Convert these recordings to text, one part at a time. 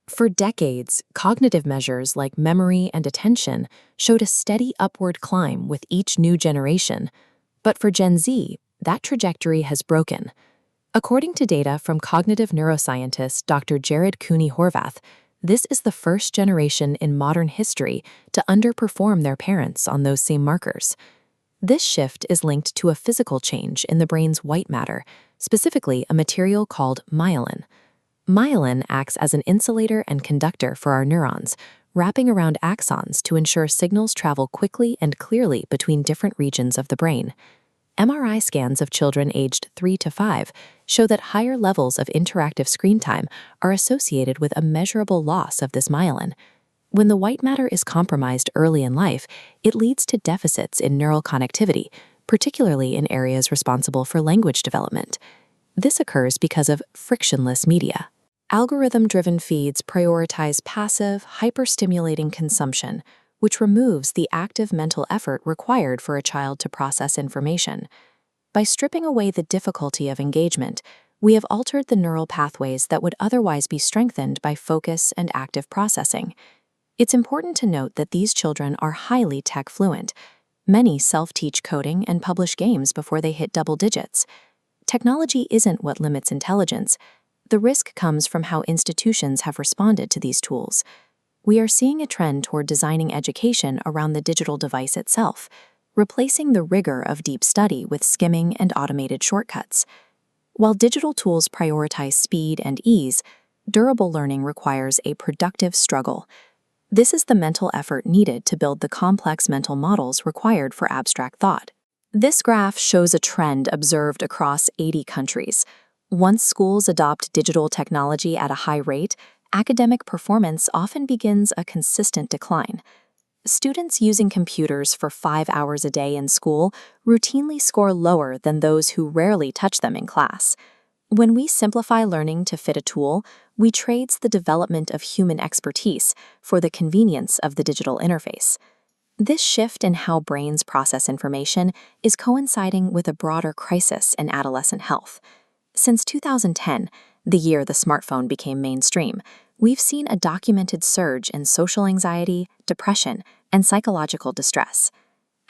For decades, cognitive measures like memory and attention showed a steady upward climb with each new generation. But for Gen Z, that trajectory has broken. According to data from cognitive neuroscientist Dr. Jared Cooney Horvath, this is the first generation in modern history to underperform their parents on those same markers. This shift is linked to a physical change in the brain's white matter, specifically a material called myelin. Myelin acts as an insulator and conductor for our neurons, wrapping around axons to ensure signals travel quickly and clearly between different regions of the brain. MRI scans of children aged 3 to 5 show that higher levels of interactive screen time are associated with a measurable loss of this myelin. When the white matter is compromised early in life, it leads to deficits in neural connectivity, particularly in areas responsible for language development. This occurs because of frictionless media. Algorithm-driven feeds prioritize passive, hyperstimulating consumption, which removes the active mental effort required for a child to process information. By stripping away the difficulty of engagement, we have altered the neural pathways that would otherwise be strengthened by focus and active processing. It's important to note that these children are highly tech fluent. Many self-teach coding and publish games before they hit double digits. Technology isn't what limits intelligence. The risk comes from how institutions have responded to these tools. We are seeing a trend toward designing education around the digital device itself, replacing the rigor of deep study with skimming and automated shortcuts. While digital tools prioritize speed and ease, durable learning requires a productive struggle. This is the mental effort needed to build the complex mental models required for abstract thought. This graph shows a trend observed across 80 countries. Once schools adopt digital technology at a high rate, academic performance often begins a consistent decline. Students using computers for 5 hours a day in school routinely score lower than those who rarely touch them in class. When we simplify learning to fit a tool, we trade the development of human expertise for the convenience of the digital interface. This shift in how brains process information is coinciding with a broader crisis in adolescent health. Since 2010, the year the smartphone became mainstream, we've seen a documented surge in social anxiety, depression, and psychological distress.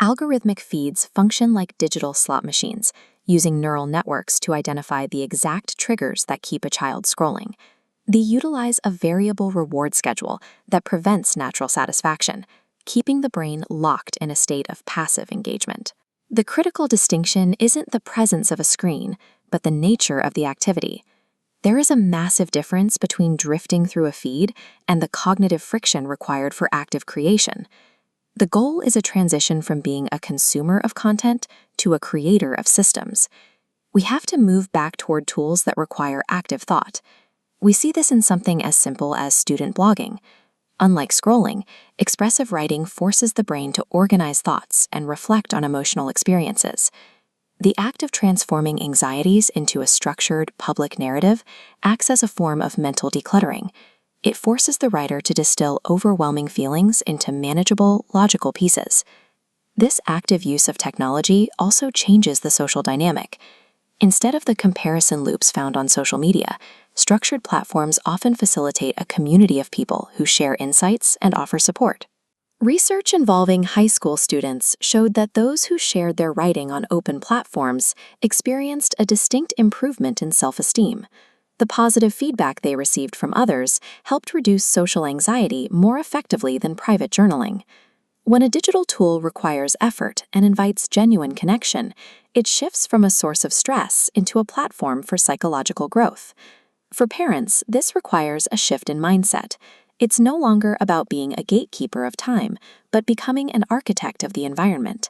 Algorithmic feeds function like digital slot machines, using neural networks to identify the exact triggers that keep a child scrolling. They utilize a variable reward schedule that prevents natural satisfaction, keeping the brain locked in a state of passive engagement. The critical distinction isn't the presence of a screen, but the nature of the activity. There is a massive difference between drifting through a feed and the cognitive friction required for active creation. The goal is a transition from being a consumer of content to a creator of systems. We have to move back toward tools that require active thought. We see this in something as simple as student blogging. Unlike scrolling, expressive writing forces the brain to organize thoughts and reflect on emotional experiences. The act of transforming anxieties into a structured, public narrative acts as a form of mental decluttering. It forces the writer to distill overwhelming feelings into manageable, logical pieces. This active use of technology also changes the social dynamic. Instead of the comparison loops found on social media, structured platforms often facilitate a community of people who share insights and offer support. Research involving high school students showed that those who shared their writing on open platforms experienced a distinct improvement in self-esteem. The positive feedback they received from others helped reduce social anxiety more effectively than private journaling. When a digital tool requires effort and invites genuine connection, it shifts from a source of stress into a platform for psychological growth. For parents, this requires a shift in mindset. It's no longer about being a gatekeeper of time, but becoming an architect of the environment.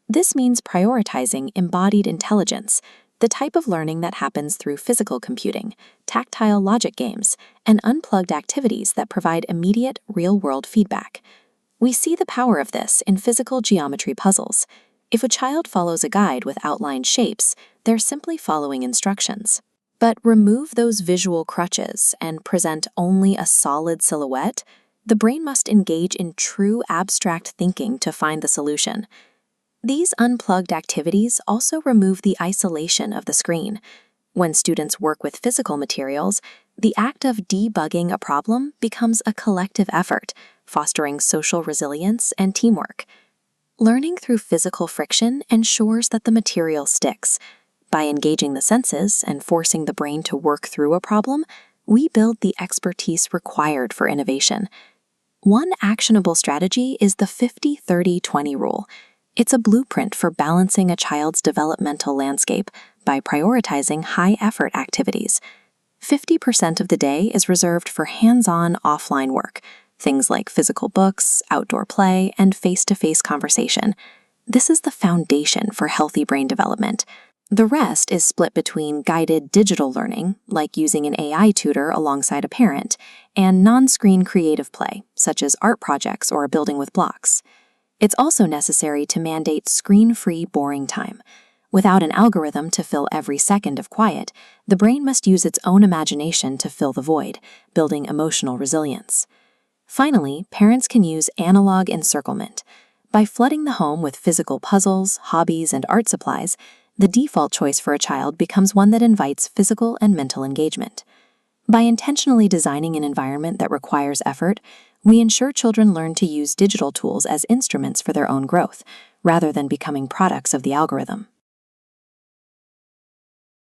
This means prioritizing embodied intelligence, the type of learning that happens through physical computing, tactile logic games, and unplugged activities that provide immediate, real-world feedback. We see the power of this in physical geometry puzzles. If a child follows a guide with outlined shapes, they're simply following instructions. But remove those visual crutches and present only a solid silhouette, the brain must engage in true abstract thinking to find the solution. These unplugged activities also remove the isolation of the screen. When students work with physical materials, the act of debugging a problem becomes a collective effort, fostering social resilience and teamwork. Learning through physical friction ensures that the material sticks. By engaging the senses and forcing the brain to work through a problem, we build the expertise required for innovation. One actionable strategy is the 50-30-20 rule. It's a blueprint for balancing a child's developmental landscape by prioritizing high-effort activities. 50% of the day is reserved for hands-on offline work, things like physical books, outdoor play, and face-to-face conversation. This is the foundation for healthy brain development. The rest is split between guided digital learning, like using an AI tutor alongside a parent, and non-screen creative play, such as art projects or building with blocks. It's also necessary to mandate screen-free boring time. Without an algorithm to fill every second of quiet, the brain must use its own imagination to fill the void, building emotional resilience. Finally, parents can use analog encirclement. By flooding the home with physical puzzles, hobbies, and art supplies, the default choice for a child becomes one that invites physical and mental engagement. By intentionally designing an environment that requires effort, we ensure children learn to use digital tools as instruments for their own growth, rather than becoming products of the algorithm.